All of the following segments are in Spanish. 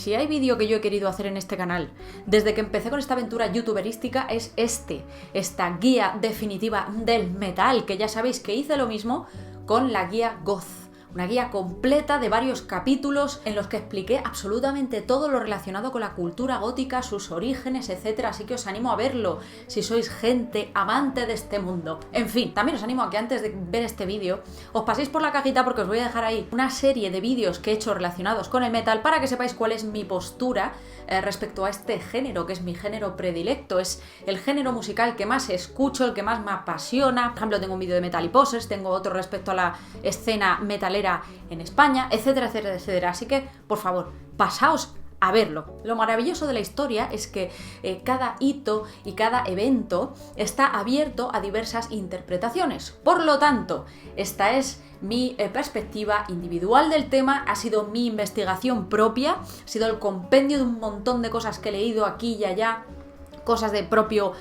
si hay vídeo que yo he querido hacer en este canal desde que empecé con esta aventura youtuberística es esta guía definitiva del metal, que ya sabéis que hice lo mismo con la guía Goth. Una guía completa de varios capítulos en los que expliqué absolutamente todo lo relacionado con la cultura gótica, sus orígenes, etc. Así que os animo a verlo si sois gente amante de este mundo. En fin, también os animo a que antes de ver este vídeo os paséis por la cajita porque os voy a dejar ahí una serie de vídeos que he hecho relacionados con el metal para que sepáis cuál es mi postura respecto a este género, que es mi género predilecto. Es el género musical que más escucho, el que más me apasiona. Por ejemplo, tengo un vídeo de Metal y Poses, tengo otro respecto a la escena metalera en España, etcétera, etcétera, etcétera. Así que, por favor, pasaos a verlo. Lo maravilloso de la historia es que cada hito y cada evento está abierto a diversas interpretaciones. Por lo tanto, esta es mi perspectiva individual del tema, ha sido mi investigación propia, ha sido el compendio de un montón de cosas que he leído aquí y allá, cosas de propio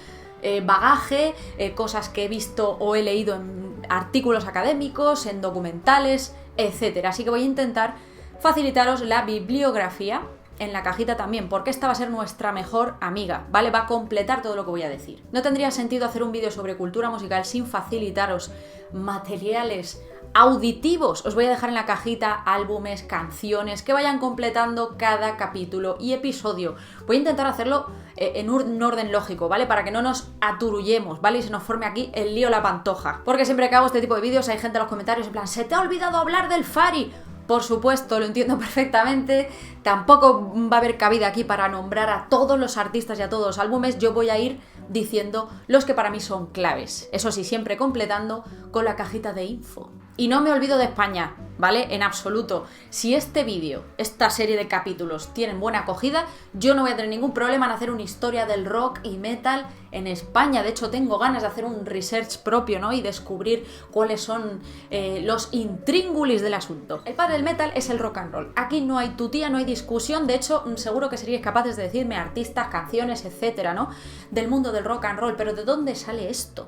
bagaje, cosas que he visto o he leído en artículos académicos, en documentales, etcétera. Así que voy a intentar facilitaros la bibliografía en la cajita también, porque esta va a ser nuestra mejor amiga, ¿vale? Va a completar todo lo que voy a decir. No tendría sentido hacer un vídeo sobre cultura musical sin facilitaros materiales auditivos. Os voy a dejar en la cajita álbumes, canciones que vayan completando cada capítulo y episodio. Voy a intentar hacerlo en un orden lógico, ¿vale? Para que no nos aturullemos, ¿vale? Y se nos forme aquí el lío la pantoja. Porque siempre que hago este tipo de vídeos hay gente en los comentarios en plan, ¿se te ha olvidado hablar del Fari? Por supuesto, lo entiendo perfectamente, tampoco va a haber cabida aquí para nombrar a todos los artistas y a todos los álbumes, yo voy a ir diciendo los que para mí son claves, eso sí, siempre completando con la cajita de info. Y no me olvido de España, ¿vale? En absoluto. Si este vídeo, esta serie de capítulos tienen buena acogida, yo no voy a tener ningún problema en hacer una historia del rock y metal en España. De hecho, tengo ganas de hacer un research propio, ¿no? Y descubrir cuáles son los intríngulis del asunto. El padre del metal es el rock and roll. Aquí no hay tutía, no hay discusión. De hecho, seguro que seríais capaces de decirme artistas, canciones, etcétera, ¿no? Del mundo del rock and roll. Pero ¿de dónde sale esto?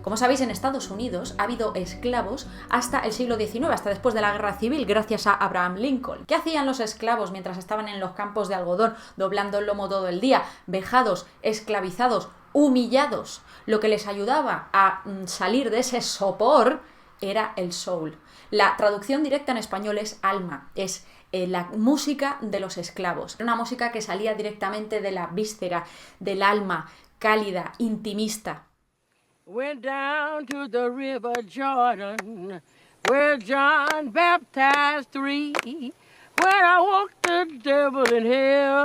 Como sabéis, en Estados Unidos ha habido esclavos hasta el siglo XIX, hasta después de la Guerra Civil, gracias a Abraham Lincoln. ¿Qué hacían los esclavos mientras estaban en los campos de algodón, doblando el lomo todo el día, vejados, esclavizados, humillados? Lo que les ayudaba a salir de ese sopor era el soul. La traducción directa en español es alma, es la música de los esclavos. Era una música que salía directamente de la víscera, del alma, cálida, intimista. Went down to the river Jordan, where John baptized three. When I walked the devil in hell,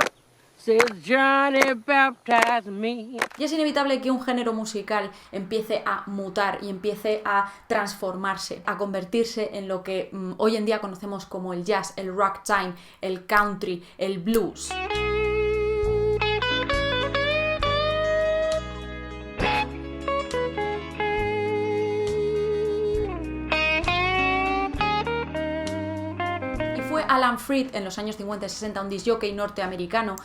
says Johnny baptized me. Y es inevitable que un género musical empiece a mutar y empiece a transformarse, a convertirse en lo que hoy en día conocemos como el jazz, el ragtime, el country, el blues. Alan Freed en los años 50 y 60, un disc-jockey norteamericano,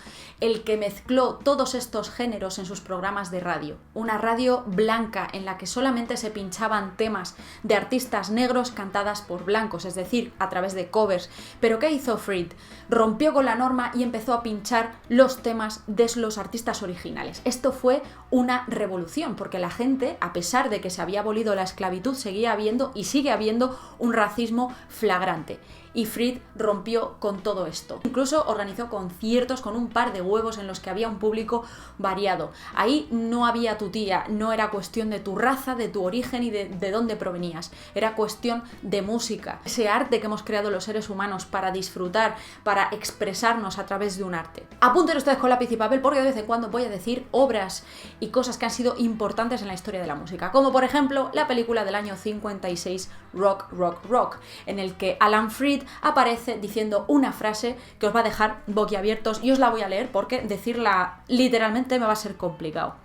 el que mezcló todos estos géneros en sus programas de radio. Una radio blanca en la que solamente se pinchaban temas de artistas negros cantadas por blancos, es decir, a través de covers. ¿Pero qué hizo Freed? Rompió con la norma y empezó a pinchar los temas de los artistas originales. Esto fue una revolución, porque la gente, a pesar de que se había abolido la esclavitud, seguía habiendo y sigue habiendo un racismo flagrante. Y Freed rompió con todo esto. Incluso organizó conciertos con un par de huevos en los que había un público variado. Ahí no había tutía, no era cuestión de tu raza, de tu origen y de dónde provenías. Era cuestión de música. Ese arte que hemos creado los seres humanos para disfrutar, para expresarnos a través de un arte. Apunten ustedes con lápiz y papel porque de vez en cuando voy a decir obras y cosas que han sido importantes en la historia de la música. Como por ejemplo la película del año 56, Rock, Rock, Rock, en el que Alan Freed aparece diciendo una frase que os va a dejar boquiabiertos y os la voy a leer porque decirla literalmente me va a ser complicado.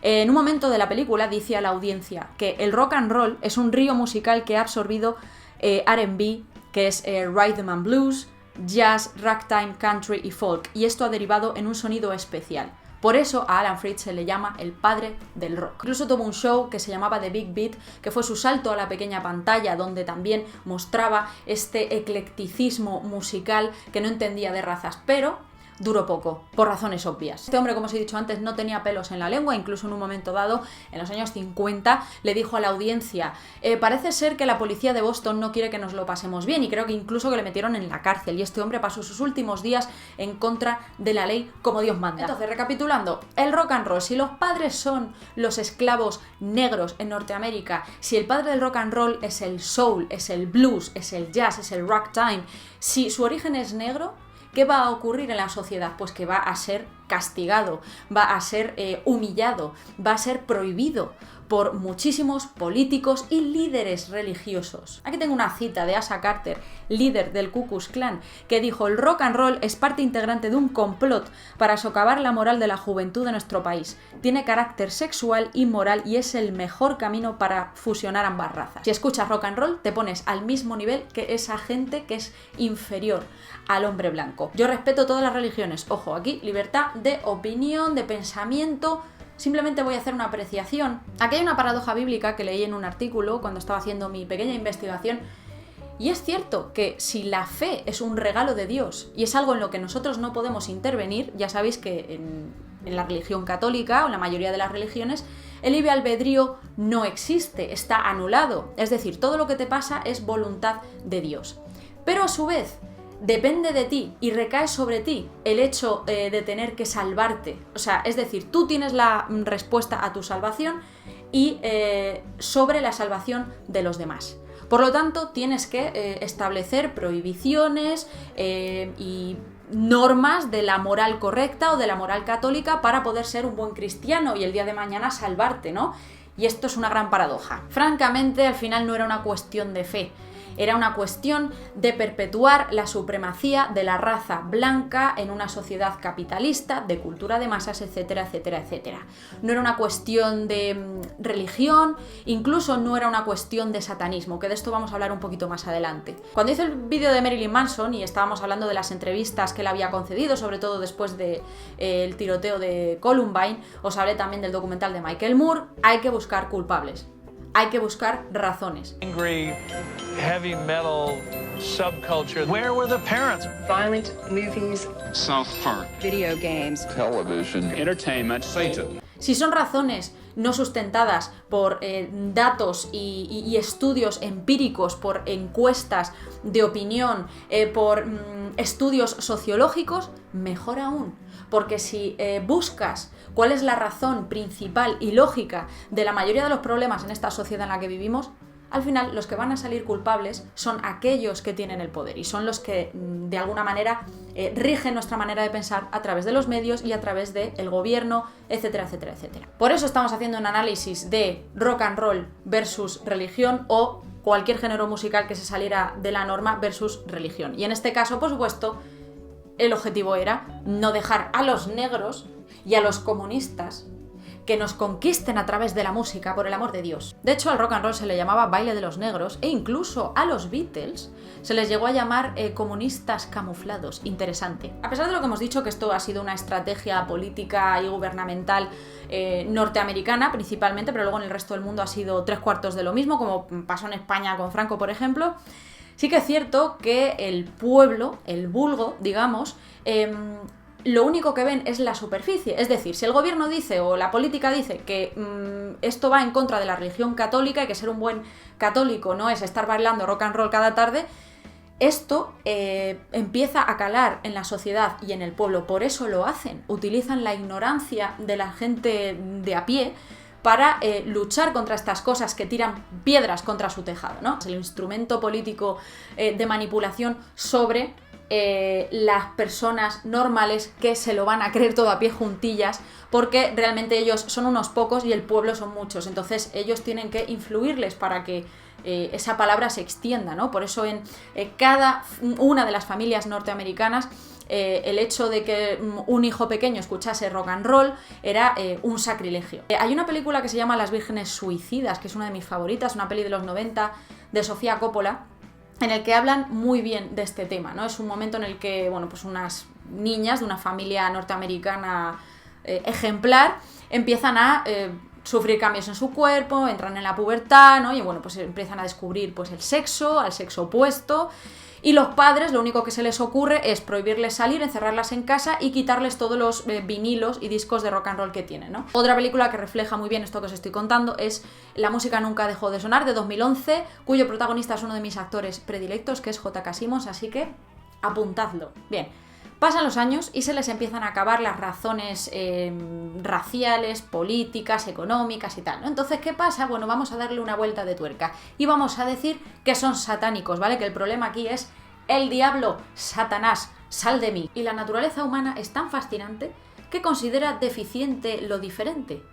En un momento de la película dice a la audiencia que el rock and roll es un río musical que ha absorbido R&B, que es rhythm and blues, jazz, ragtime, country y folk, y esto ha derivado en un sonido especial. Por eso a Alan Freed se le llama el padre del rock. Incluso tuvo un show que se llamaba The Big Beat, que fue su salto a la pequeña pantalla, donde también mostraba este eclecticismo musical que no entendía de razas, pero duró poco, por razones obvias. Este hombre, como os he dicho antes, no tenía pelos en la lengua, incluso en un momento dado, en los años 50, le dijo a la audiencia, parece ser que la policía de Boston no quiere que nos lo pasemos bien, y creo que incluso que le metieron en la cárcel, y este hombre pasó sus últimos días en contra de la ley como Dios manda. Entonces, recapitulando, el rock and roll, si los padres son los esclavos negros en Norteamérica, si el padre del rock and roll es el soul, es el blues, es el jazz, es el ragtime, si su origen es negro, ¿qué va a ocurrir en la sociedad? Pues que va a ser castigado, va a ser humillado, va a ser prohibido por muchísimos políticos y líderes religiosos. Aquí tengo una cita de Asa Carter, líder del Ku Klux Klan, que dijo: el rock and roll es parte integrante de un complot para socavar la moral de la juventud de nuestro país. Tiene carácter sexual y moral y es el mejor camino para fusionar ambas razas. Si escuchas rock and roll, te pones al mismo nivel que esa gente que es inferior al hombre blanco. Yo respeto todas las religiones. Ojo, aquí libertad de opinión, de pensamiento. Simplemente voy a hacer una apreciación. Aquí hay una paradoja bíblica que leí en un artículo cuando estaba haciendo mi pequeña investigación. Y es cierto que si la fe es un regalo de Dios y es algo en lo que nosotros no podemos intervenir, ya sabéis que en la religión católica o en la mayoría de las religiones el libre albedrío no existe, está anulado. Es decir, todo lo que te pasa es voluntad de Dios. Pero a su vez, depende de ti y recae sobre ti el hecho de tener que salvarte. O sea, es decir, tú tienes la respuesta a tu salvación y sobre la salvación de los demás. Por lo tanto, tienes que establecer prohibiciones y normas de la moral correcta o de la moral católica para poder ser un buen cristiano y el día de mañana salvarte, ¿no? Y esto es una gran paradoja. Francamente, al final no era una cuestión de fe. Era una cuestión de perpetuar la supremacía de la raza blanca en una sociedad capitalista, de cultura de masas, etcétera, etcétera, etcétera. No era una cuestión de religión, incluso no era una cuestión de satanismo, que de esto vamos a hablar un poquito más adelante. Cuando hice el vídeo de Marilyn Manson y estábamos hablando de las entrevistas que él había concedido, sobre todo después del tiroteo de Columbine, os hablé también del documental de Michael Moore. Hay que buscar culpables. Hay que buscar razones. Angry, heavy metal subculture. Where were the parents? Violent movies, South Park, video games, television, entertainment, Satan. Si son razones no sustentadas por datos y estudios empíricos, por encuestas de opinión, por estudios sociológicos, mejor aún. Porque si buscas cuál es la razón principal y lógica de la mayoría de los problemas en esta sociedad en la que vivimos, al final los que van a salir culpables son aquellos que tienen el poder y son los que de alguna manera rigen nuestra manera de pensar a través de los medios y a través del gobierno, etcétera, etcétera, etcétera. Por eso estamos haciendo un análisis de rock and roll versus religión o cualquier género musical que se saliera de la norma versus religión. Y en este caso, por supuesto, el objetivo era no dejar a los negros y a los comunistas que nos conquisten a través de la música, por el amor de Dios. De hecho, al rock and roll se le llamaba baile de los negros e incluso a los Beatles se les llegó a llamar comunistas camuflados. Interesante. A pesar de lo que hemos dicho, que esto ha sido una estrategia política y gubernamental norteamericana principalmente, pero luego en el resto del mundo ha sido 3/4 de lo mismo, como pasó en España con Franco, por ejemplo. Sí que es cierto que el pueblo, el vulgo, digamos, lo único que ven es la superficie. Es decir, si el gobierno dice o la política dice que esto va en contra de la religión católica y que ser un buen católico no es estar bailando rock and roll cada tarde, esto empieza a calar en la sociedad y en el pueblo. Por eso lo hacen. Utilizan la ignorancia de la gente de a pie para luchar contra estas cosas que tiran piedras contra su tejado, ¿no? Es el instrumento político de manipulación sobre las personas normales que se lo van a creer todo a pie juntillas, porque realmente ellos son unos pocos y el pueblo son muchos. Entonces ellos tienen que influirles para que esa palabra se extienda, ¿no? Por eso en cada una de las familias norteamericanas el hecho de que un hijo pequeño escuchase rock and roll era un sacrilegio. Hay una película que se llama Las Vírgenes Suicidas, que es una de mis favoritas, una peli de los 90 de Sofía Coppola, en el que hablan muy bien de este tema, ¿no? Es un momento en el que, bueno, pues unas niñas de una familia norteamericana ejemplar empiezan a sufrir cambios en su cuerpo, entran en la pubertad, ¿no? Y bueno, pues empiezan a descubrir pues el sexo, al sexo opuesto. Y los padres lo único que se les ocurre es prohibirles salir, encerrarlas en casa y quitarles todos los vinilos y discos de rock and roll que tienen, ¿no? Otra película que refleja muy bien esto que os estoy contando es La música nunca dejó de sonar, de 2011, cuyo protagonista es uno de mis actores predilectos, que es J.K. Simmons, así que apuntadlo. Bien, pasan los años y se les empiezan a acabar las razones raciales, políticas, económicas y tal, ¿no? Entonces, ¿qué pasa? Bueno, vamos a darle una vuelta de tuerca y vamos a decir que son satánicos, ¿vale? Que el problema aquí es el diablo, Satanás, sal de mí. Y la naturaleza humana es tan fascinante que considera deficiente lo diferente.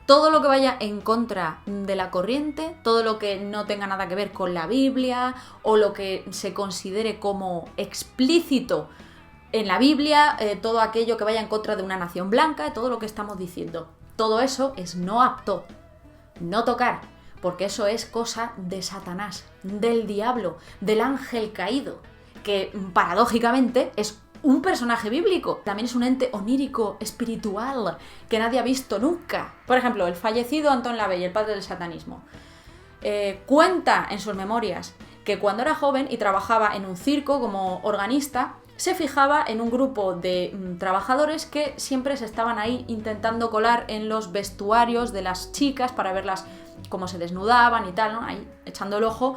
Todo lo que vaya en contra de la corriente, todo lo que no tenga nada que ver con la Biblia o lo que se considere como explícito en la Biblia, todo aquello que vaya en contra de una nación blanca, todo lo que estamos diciendo. Todo eso es no apto, no tocar, porque eso es cosa de Satanás, del diablo, del ángel caído, que paradójicamente es un personaje bíblico, también es un ente onírico, espiritual, que nadie ha visto nunca. Por ejemplo, el fallecido Anton LaVey, el padre del satanismo, cuenta en sus memorias que cuando era joven y trabajaba en un circo como organista, se fijaba en un grupo de trabajadores que siempre se estaban ahí intentando colar en los vestuarios de las chicas para verlas cómo se desnudaban y tal, ¿no? Ahí echando el ojo,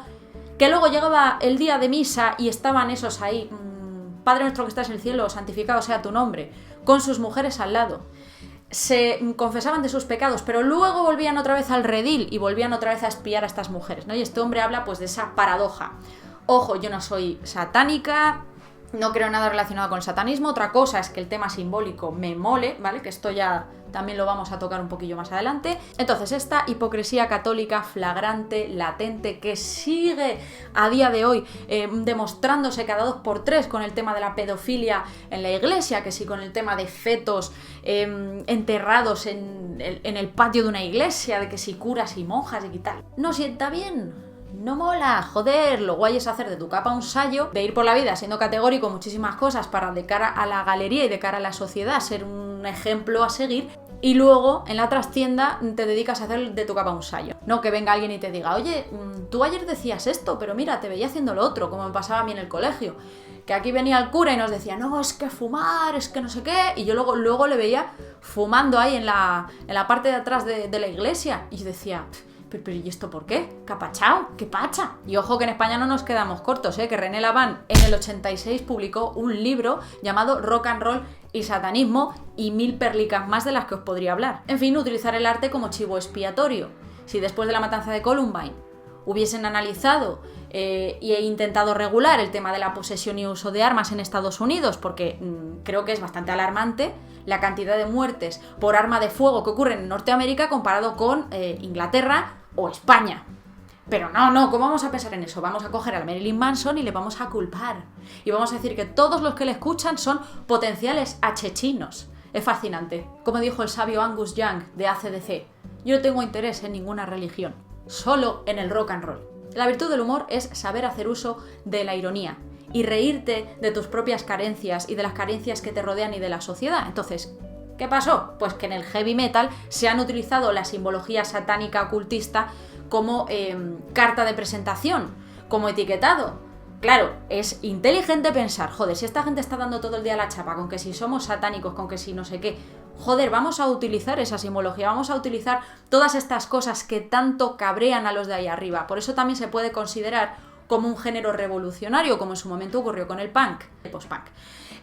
que luego llegaba el día de misa y estaban esos ahí, Padre nuestro que estás en el cielo, santificado sea tu nombre, con sus mujeres al lado. Se confesaban de sus pecados, pero luego volvían otra vez al redil y volvían otra vez a espiar a estas mujeres, ¿no? Y este hombre habla pues de esa paradoja. Ojo, yo no soy satánica, no creo nada relacionado con el satanismo. Otra cosa es que el tema simbólico me mole, ¿vale? Que esto ya también lo vamos a tocar un poquillo más adelante. Entonces, esta hipocresía católica flagrante, latente, que sigue a día de hoy demostrándose cada 2 por 3 con el tema de la pedofilia en la iglesia, que sí con el tema de fetos enterrados en el patio de una iglesia, de que si curas y monjas y tal. No sienta bien. No mola, joder, lo guay es hacer de tu capa un sayo, de ir por la vida siendo categórico muchísimas cosas para de cara a la galería y de cara a la sociedad ser un ejemplo a seguir, y luego en la trastienda te dedicas a hacer de tu capa un sayo. No que venga alguien y te diga, oye, tú ayer decías esto, pero mira, te veía haciendo lo otro, como me pasaba a mí en el colegio. Que aquí venía el cura y nos decía, no, es que fumar, es que no sé qué, y yo luego le veía fumando ahí en la parte de atrás de la iglesia, y yo decía, pero ¿y esto por qué? ¿Capachao? ¿Qué pacha? Y ojo que en España no nos quedamos cortos, que René Laván en el 86 publicó un libro llamado Rock and Roll y Satanismo, y 1000 perlicas más de las que os podría hablar. En fin, utilizar el arte como chivo expiatorio. Si después de la matanza de Columbine hubiesen analizado e intentado regular el tema de la posesión y uso de armas en Estados Unidos, porque creo que es bastante alarmante la cantidad de muertes por arma de fuego que ocurren en Norteamérica comparado con Inglaterra o España. Pero no, ¿cómo vamos a pensar en eso? Vamos a coger al Marilyn Manson y le vamos a culpar. Y vamos a decir que todos los que le escuchan son potenciales achechinos. Es fascinante. Como dijo el sabio Angus Young de AC/DC, yo no tengo interés en ninguna religión, solo en el rock and roll. La virtud del humor es saber hacer uso de la ironía y reírte de tus propias carencias y de las carencias que te rodean y de la sociedad. Entonces, ¿qué pasó? Pues que en el heavy metal se han utilizado la simbología satánica ocultista como carta de presentación, como etiquetado. Claro, es inteligente pensar, joder, si esta gente está dando todo el día la chapa con que si somos satánicos, con que si no sé qué, joder, vamos a utilizar esa simbología, vamos a utilizar todas estas cosas que tanto cabrean a los de ahí arriba. Por eso también se puede considerar como un género revolucionario, como en su momento ocurrió con el punk, el post-punk.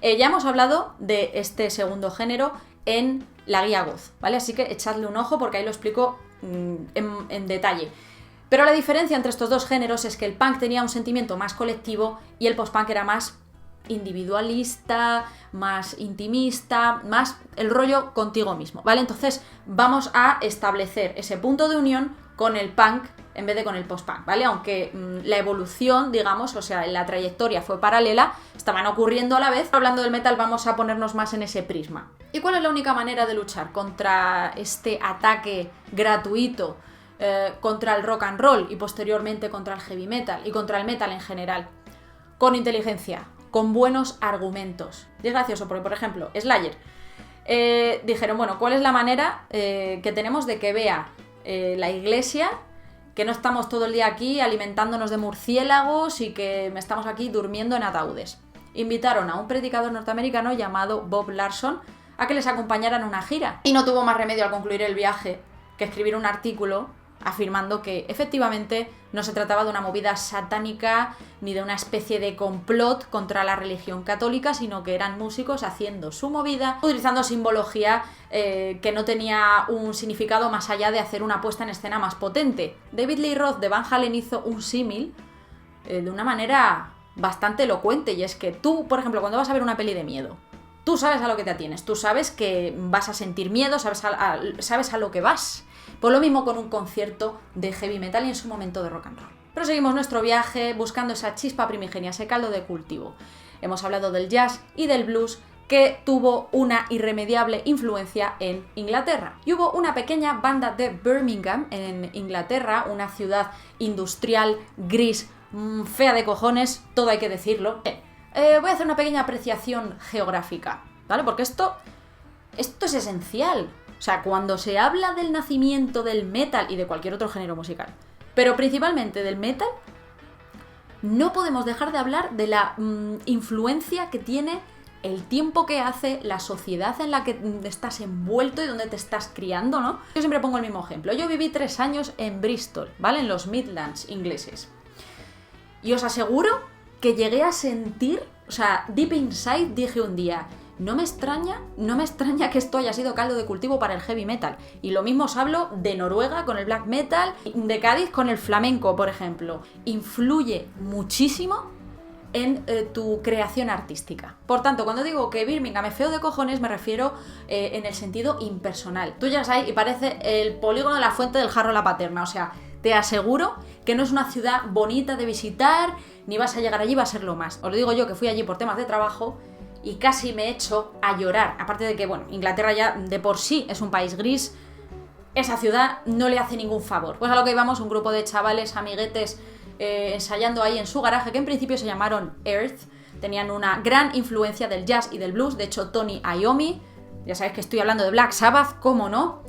Ya hemos hablado de este segundo género en la guía Goz, ¿vale? Así que echadle un ojo porque ahí lo explico en detalle. Pero la diferencia entre estos dos géneros es que el punk tenía un sentimiento más colectivo y el post-punk era más individualista, más intimista, más el rollo contigo mismo, ¿vale? Entonces vamos a establecer ese punto de unión con el punk en vez de con el post-punk, ¿vale? Aunque la evolución, digamos, o sea, la trayectoria fue paralela, estaban ocurriendo a la vez. Hablando del metal vamos a ponernos más en ese prisma. ¿Y cuál es la única manera de luchar contra este ataque gratuito contra el rock and roll y posteriormente contra el heavy metal y contra el metal en general? Con inteligencia, con buenos argumentos. Y es gracioso porque, por ejemplo, Slayer dijeron, bueno, ¿cuál es la manera que tenemos de que vea la iglesia que no estamos todo el día aquí alimentándonos de murciélagos y que estamos aquí durmiendo en ataúdes. Invitaron a un predicador norteamericano llamado Bob Larson a que les acompañara en una gira. Y no tuvo más remedio al concluir el viaje que escribir un artículo afirmando que efectivamente no se trataba de una movida satánica ni de una especie de complot contra la religión católica, sino que eran músicos haciendo su movida, utilizando simbología que no tenía un significado más allá de hacer una puesta en escena más potente. David Lee Roth de Van Halen hizo un símil de una manera bastante elocuente, y es que tú, por ejemplo, cuando vas a ver una peli de miedo, tú sabes a lo que te atienes, tú sabes que vas a sentir miedo, sabes a lo que vas. Por lo mismo con un concierto de heavy metal y en su momento de rock and roll. Proseguimos nuestro viaje buscando esa chispa primigenia, ese caldo de cultivo. Hemos hablado del jazz y del blues, que tuvo una irremediable influencia en Inglaterra. Y hubo una pequeña banda de Birmingham en Inglaterra, una ciudad industrial, gris, fea de cojones, todo hay que decirlo. Voy a hacer una pequeña apreciación geográfica, ¿vale? Porque esto es esencial. O sea, cuando se habla del nacimiento del metal y de cualquier otro género musical, pero principalmente del metal, no podemos dejar de hablar de la influencia que tiene el tiempo que hace, la sociedad en la que estás envuelto y donde te estás criando, ¿no? Yo siempre pongo el mismo ejemplo. Yo viví 3 años en Bristol, ¿vale? En los Midlands ingleses. Y os aseguro que llegué a sentir, o sea, deep inside dije un día, no me extraña que esto haya sido caldo de cultivo para el heavy metal. Y lo mismo os hablo de Noruega con el black metal, de Cádiz con el flamenco, por ejemplo. Influye muchísimo en tu creación artística. Por tanto, cuando digo que Birmingham es feo de cojones, me refiero en el sentido impersonal. Tú llegas ahí y parece el polígono de la Fuente del Jarro la Paterna, o sea, te aseguro que no es una ciudad bonita de visitar, ni vas a llegar allí, va a ser lo más. Os lo digo yo, que fui allí por temas de trabajo y casi me echo a llorar. Aparte de que, bueno, Inglaterra ya de por sí es un país gris, esa ciudad no le hace ningún favor. Pues a lo que íbamos, un grupo de chavales, amiguetes, ensayando ahí en su garaje, que en principio se llamaron Earth, tenían una gran influencia del jazz y del blues. De hecho, Tony Iommi, ya sabéis que estoy hablando de Black Sabbath, cómo no,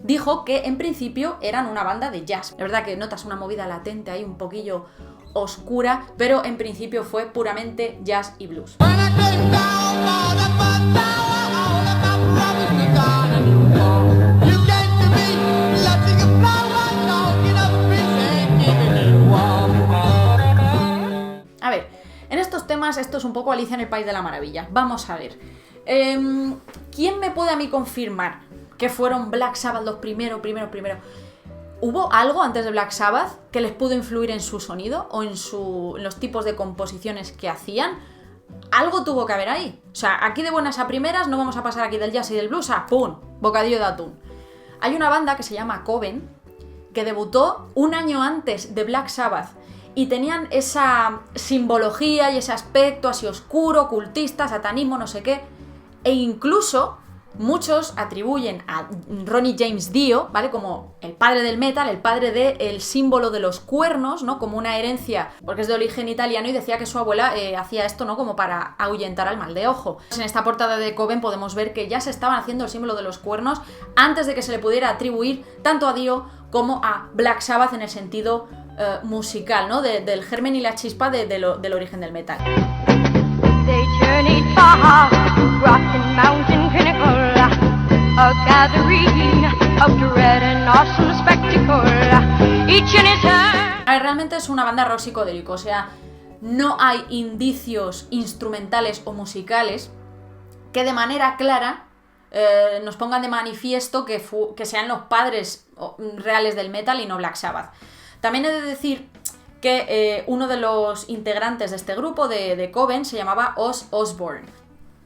dijo que en principio eran una banda de jazz. La verdad que notas una movida latente ahí un poquillo oscura, pero en principio fue puramente jazz y blues. A ver, en estos temas esto es un poco Alicia en el País de la Maravilla. Vamos a ver. ¿Quién me puede a mí confirmar que fueron Black Sabbath los primeros? ¿Hubo algo antes de Black Sabbath que les pudo influir en su sonido o en los tipos de composiciones que hacían? Algo tuvo que haber ahí. O sea, aquí de buenas a primeras no vamos a pasar aquí del jazz y del blues a ¡pum! Bocadillo de atún. Hay una banda que se llama Coven, que debutó un año antes de Black Sabbath y tenían esa simbología y ese aspecto así oscuro, ocultista, satanismo, no sé qué, e incluso muchos atribuyen a Ronnie James Dio, ¿vale? Como el padre del metal, el padre del símbolo de los cuernos, ¿no? Como una herencia, porque es de origen italiano y decía que su abuela hacía esto, ¿no? Como para ahuyentar al mal de ojo. En esta portada de Coven podemos ver que ya se estaban haciendo el símbolo de los cuernos antes de que se le pudiera atribuir tanto a Dio como a Black Sabbath en el sentido musical, ¿no? Del germen y la chispa del origen del metal. They journeyed far, rock and mountain pinnacle, a gathering of dread and awesome spectacle, each in his turn. A ver, realmente es una banda rock psicodélico, o sea, no hay indicios instrumentales o musicales que de manera clara nos pongan de manifiesto que sean los padres reales del metal y no Black Sabbath. También he de decir que uno de los integrantes de este grupo de Coven se llamaba Ozzy Osbourne.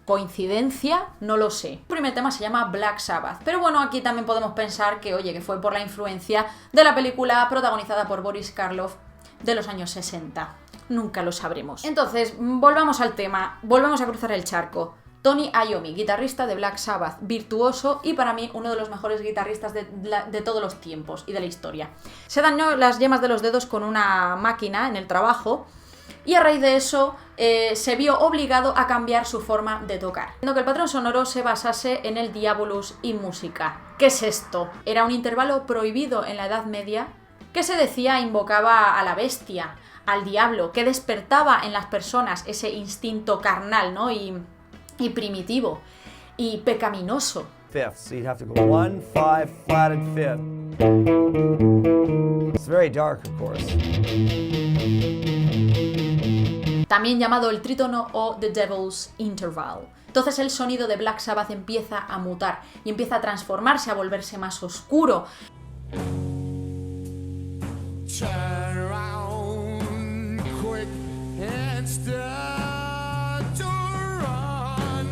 ¿Coincidencia? No lo sé. El primer tema se llama Black Sabbath, pero bueno, aquí también podemos pensar que, oye, que fue por la influencia de la película protagonizada por Boris Karloff de los años 60. Nunca lo sabremos. Entonces, volvamos al tema, volvemos a cruzar el charco. Tony Iommi, guitarrista de Black Sabbath, virtuoso y para mí uno de los mejores guitarristas de todos los tiempos y de la historia. Se dañó las yemas de los dedos con una máquina en el trabajo y a raíz de eso se vio obligado a cambiar su forma de tocar, haciendo que el patrón sonoro se basase en el Diabolus in musica. ¿Qué es esto? Era un intervalo prohibido en la Edad Media que se decía invocaba a la bestia, al diablo, que despertaba en las personas ese instinto carnal, ¿no? y primitivo y pecaminoso. Fifth, so you'd have to go 1, 5, flatted fifth. It's very dark, of course. También llamado el trítono o The Devil's Interval. Entonces el sonido de Black Sabbath empieza a mutar y empieza a transformarse, a volverse más oscuro. Turn around quick and start to run.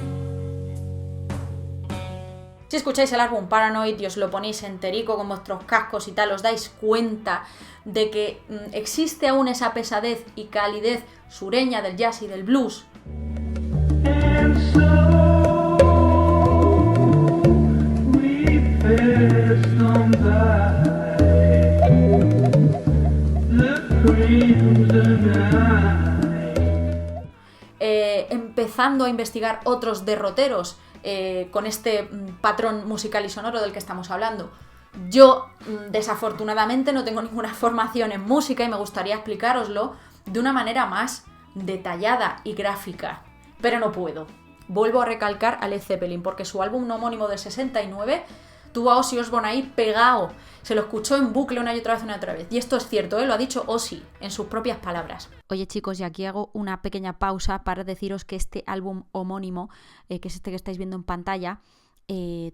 Si escucháis el álbum Paranoid y os lo ponéis enterico con vuestros cascos y tal, os dais cuenta de que existe aún esa pesadez y calidez sureña del jazz y del blues. Empezando a investigar otros derroteros con este patrón musical y sonoro del que estamos hablando. Yo, desafortunadamente, no tengo ninguna formación en música y me gustaría explicároslo de una manera más detallada y gráfica, pero no puedo. Vuelvo a recalcar a Led Zeppelin, porque su álbum no homónimo del 69 tuvo a Ozzy Osbourne ahí pegado. Se lo escuchó en bucle una y otra vez. Y esto es cierto, lo ha dicho Ozzy en sus propias palabras. Oye chicos, y aquí hago una pequeña pausa para deciros que este álbum homónimo, que es este que estáis viendo en pantalla,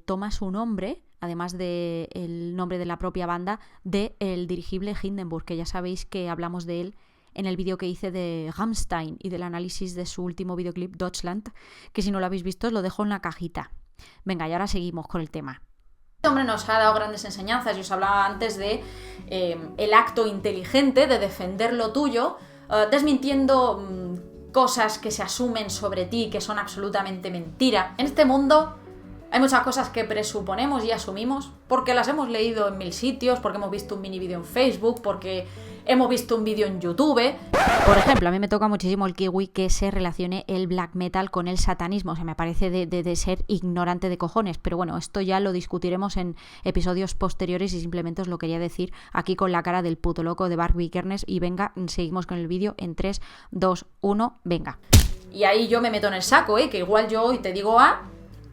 toma su nombre, además del nombre de la propia banda, del dirigible Hindenburg, que ya sabéis que hablamos de él en el vídeo que hice de Rammstein y del análisis de su último videoclip Deutschland, que si no lo habéis visto os lo dejo en la cajita. Venga, y ahora seguimos con el tema. Este hombre nos ha dado grandes enseñanzas. Yo os hablaba antes de el acto inteligente de defender lo tuyo, desmintiendo cosas que se asumen sobre ti que son absolutamente mentira. En este mundo hay muchas cosas que presuponemos y asumimos porque las hemos leído en 1000 sitios, porque hemos visto un mini vídeo en Facebook, porque hemos visto un vídeo en YouTube. Por ejemplo, a mí me toca muchísimo el kiwi que se relacione el black metal con el satanismo. O sea, me parece de ser ignorante de cojones. Pero bueno, esto ya lo discutiremos en episodios posteriores y simplemente os lo quería decir aquí con la cara del puto loco de Bart Vikernes. Y venga, seguimos con el vídeo en 3, 2, 1, venga. Y ahí yo me meto en el saco, que igual yo hoy te digo A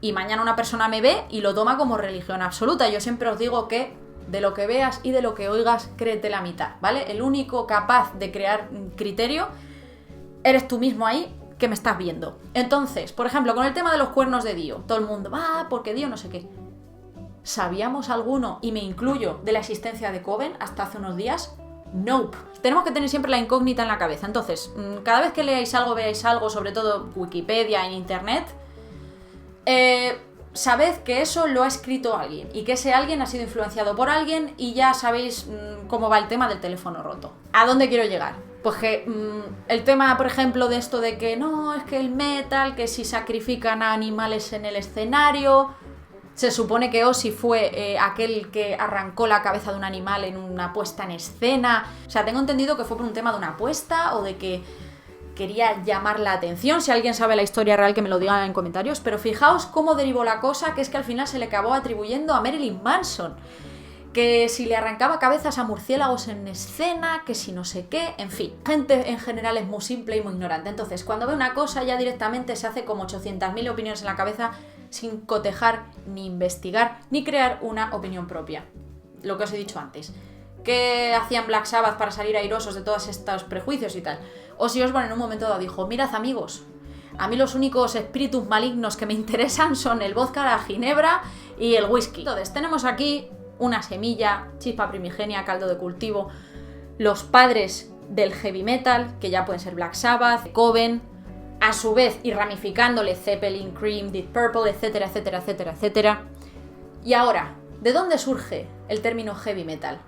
y mañana una persona me ve y lo toma como religión absoluta. Yo siempre os digo que de lo que veas y de lo que oigas, créete la mitad, ¿vale? El único capaz de crear criterio eres tú mismo ahí que me estás viendo. Entonces, por ejemplo, con el tema de los cuernos de Dio, todo el mundo, porque Dio no sé qué. ¿Sabíamos alguno, y me incluyo, de la existencia de Coven hasta hace unos días? Nope. Tenemos que tener siempre la incógnita en la cabeza. Entonces, cada vez que leáis algo, veáis algo, sobre todo Wikipedia, en internet, sabed que eso lo ha escrito alguien y que ese alguien ha sido influenciado por alguien y ya sabéis cómo va el tema del teléfono roto. ¿A dónde quiero llegar? Pues que el tema, por ejemplo, de esto de que no, es que el metal, que si sacrifican a animales en el escenario, se supone que Ozzy fue aquel que arrancó la cabeza de un animal en una puesta en escena. O sea, tengo entendido que fue por un tema de una apuesta o de que quería llamar la atención. Si alguien sabe la historia real, que me lo diga en comentarios. Pero fijaos cómo derivó la cosa, que es que al final se le acabó atribuyendo a Marilyn Manson. Que si le arrancaba cabezas a murciélagos en escena, que si no sé qué, en fin. Gente en general es muy simple y muy ignorante. Entonces, cuando ve una cosa ya directamente se hace como 800.000 opiniones en la cabeza sin cotejar, ni investigar, ni crear una opinión propia. Lo que os he dicho antes. ¿Qué hacían Black Sabbath para salir airosos de todos estos prejuicios y tal? Ozzy Osbourne en un momento dado dijo, mirad amigos, a mí los únicos espíritus malignos que me interesan son el vodka, la ginebra y el whisky. Entonces tenemos aquí una semilla, chispa primigenia, caldo de cultivo, los padres del heavy metal, que ya pueden ser Black Sabbath, Coven, a su vez y ramificándole Zeppelin, Cream, Deep Purple, etcétera, etcétera, etcétera, etcétera. Y ahora, ¿de dónde surge el término heavy metal?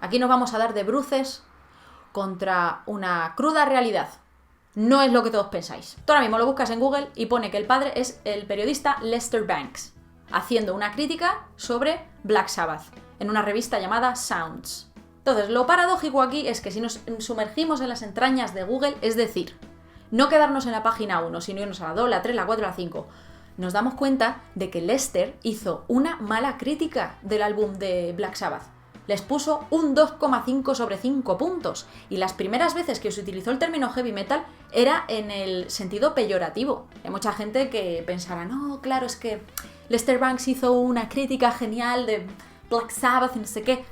Aquí nos vamos a dar de bruces contra una cruda realidad. No es lo que todos pensáis. Tú ahora mismo lo buscas en Google y pone que el padre es el periodista Lester Bangs, haciendo una crítica sobre Black Sabbath en una revista llamada Sounds. Entonces, lo paradójico aquí es que si nos sumergimos en las entrañas de Google, es decir, no quedarnos en la página 1, sino irnos a la 2, la 3, la 4, la 5, nos damos cuenta de que Lester hizo una mala crítica del álbum de Black Sabbath. les puso un 2,5 sobre 5 puntos. Y las primeras veces que se utilizó el término heavy metal era en el sentido peyorativo. Hay mucha gente que pensará, no, claro, es que Lester Bangs hizo una crítica genial de Black Sabbath y no sé qué.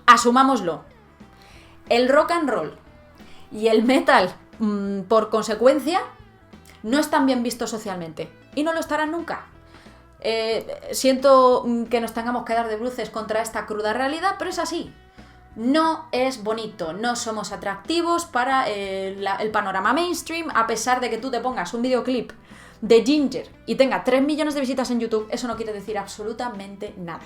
Asumámoslo. El rock and roll y el metal, por consecuencia, no están bien vistos socialmente. Y no lo estarán nunca. Siento que nos tengamos que dar de bruces contra esta cruda realidad, pero es así. No es bonito, no somos atractivos para el panorama mainstream, a pesar de que tú te pongas un videoclip de Ginger y tenga 3 millones de visitas en YouTube, eso no quiere decir absolutamente nada.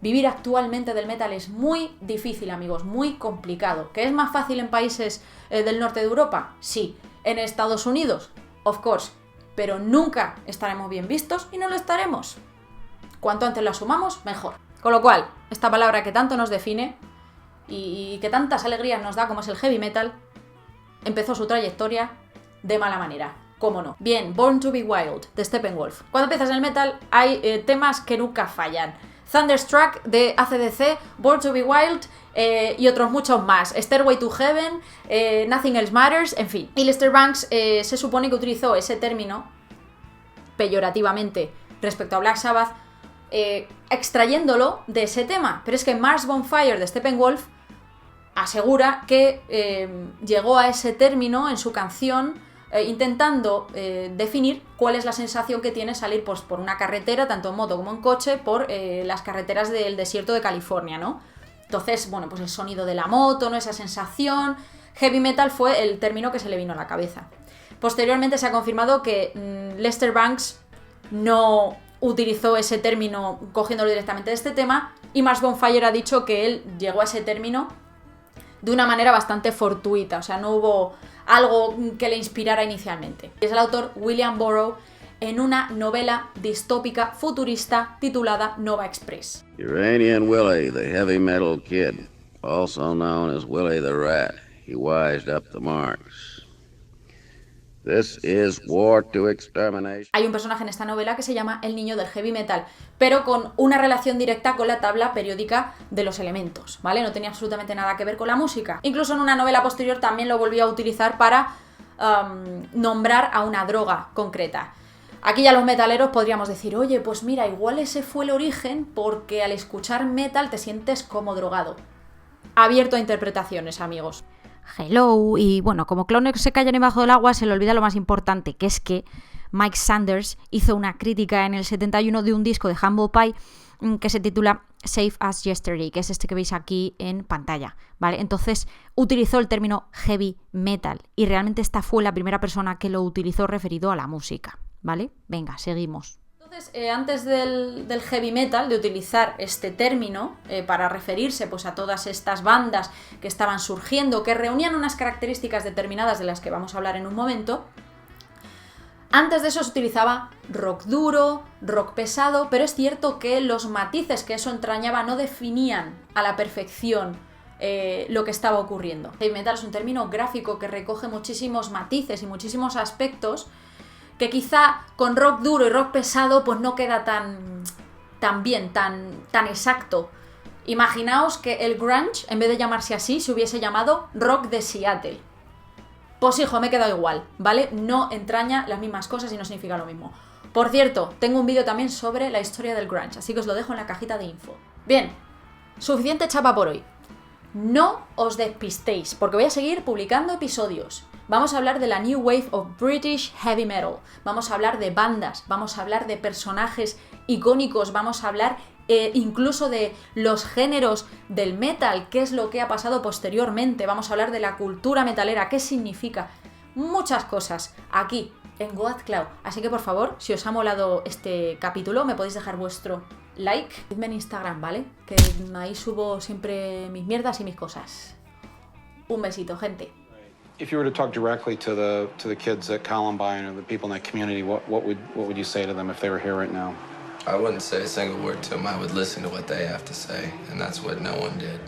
Vivir actualmente del metal es muy difícil, amigos, muy complicado. ¿Que es más fácil en países del norte de Europa? Sí. ¿En Estados Unidos? Of course. Pero nunca estaremos bien vistos y no lo estaremos. Cuanto antes lo asumamos, mejor. Con lo cual, esta palabra que tanto nos define y que tantas alegrías nos da como es el heavy metal, empezó su trayectoria de mala manera. ¿Cómo no? Bien, Born to be Wild, de Steppenwolf. Cuando empiezas en el metal hay temas que nunca fallan. Thunderstruck de AC/DC, Born to be Wild y otros muchos más. Stairway to Heaven, Nothing Else Matters, en fin. Y Lester Bangs se supone que utilizó ese término peyorativamente respecto a Black Sabbath, extrayéndolo de ese tema. Pero es que Mars Bonfire de Steppenwolf asegura que llegó a ese término en su canción intentando definir cuál es la sensación que tiene salir pues, por una carretera, tanto en moto como en coche, por las carreteras del desierto de California, ¿no? Entonces, bueno, pues el sonido de la moto, ¿no? Esa sensación. Heavy metal fue el término que se le vino a la cabeza. Posteriormente se ha confirmado que Lester Bangs no utilizó ese término cogiéndolo directamente de este tema, y Mars Bonfire ha dicho que él llegó a ese término de una manera bastante fortuita, o sea, no hubo algo que le inspirara inicialmente. Es el autor William Burroughs en una novela distópica futurista titulada Nova Express. Uranian Willie, the heavy metal kid, also known as Willie the Rat, he wised up the marks. This is war to extermination. Hay un personaje en esta novela que se llama el niño del heavy metal, pero con una relación directa con la tabla periódica de los elementos, ¿vale? No tenía absolutamente nada que ver con la música. Incluso en una novela posterior también lo volvió a utilizar para nombrar a una droga concreta. Aquí ya los metaleros podríamos decir, oye, pues mira, igual ese fue el origen porque al escuchar metal te sientes como drogado. Abierto a interpretaciones, amigos. Hello, y bueno, como clones se callan debajo del agua, se le olvida lo más importante, que es que Mike Sanders hizo una crítica en el 71 de un disco de Humble Pie que se titula Safe as Yesterday, que es este que veis aquí en pantalla, ¿vale? Entonces utilizó el término heavy metal y realmente esta fue la primera persona que lo utilizó referido a la música, ¿vale? Venga, seguimos. Entonces, antes del heavy metal, de utilizar este término para referirse pues, a todas estas bandas que estaban surgiendo, que reunían unas características determinadas de las que vamos a hablar en un momento, antes de eso se utilizaba rock duro, rock pesado, pero es cierto que los matices que eso entrañaba no definían a la perfección lo que estaba ocurriendo. Heavy metal es un término gráfico que recoge muchísimos matices y muchísimos aspectos que quizá con rock duro y rock pesado pues no queda tan bien, tan exacto. Imaginaos que el grunge, en vez de llamarse así, se hubiese llamado rock de Seattle. Pues hijo, me he quedado igual, ¿vale? No entraña las mismas cosas y no significa lo mismo. Por cierto, tengo un vídeo también sobre la historia del grunge, así que os lo dejo en la cajita de info. Bien, suficiente chapa por hoy. No os despistéis, porque voy a seguir publicando episodios. Vamos a hablar de la New Wave of British Heavy Metal. Vamos a hablar de bandas, vamos a hablar de personajes icónicos, vamos a hablar incluso de los géneros del metal, qué es lo que ha pasado posteriormente. Vamos a hablar de la cultura metalera, qué significa. Muchas cosas aquí en Goat Cloud. Así que por favor, si os ha molado este capítulo, me podéis dejar vuestro like. Seguidme en Instagram, ¿vale? Que ahí subo siempre mis mierdas y mis cosas. Un besito, gente. If you were to talk directly to the kids at Columbine or the people in that community, what would you say to them if they were here right now? I wouldn't say a single word to them. I would listen to what they have to say, and that's what no one did.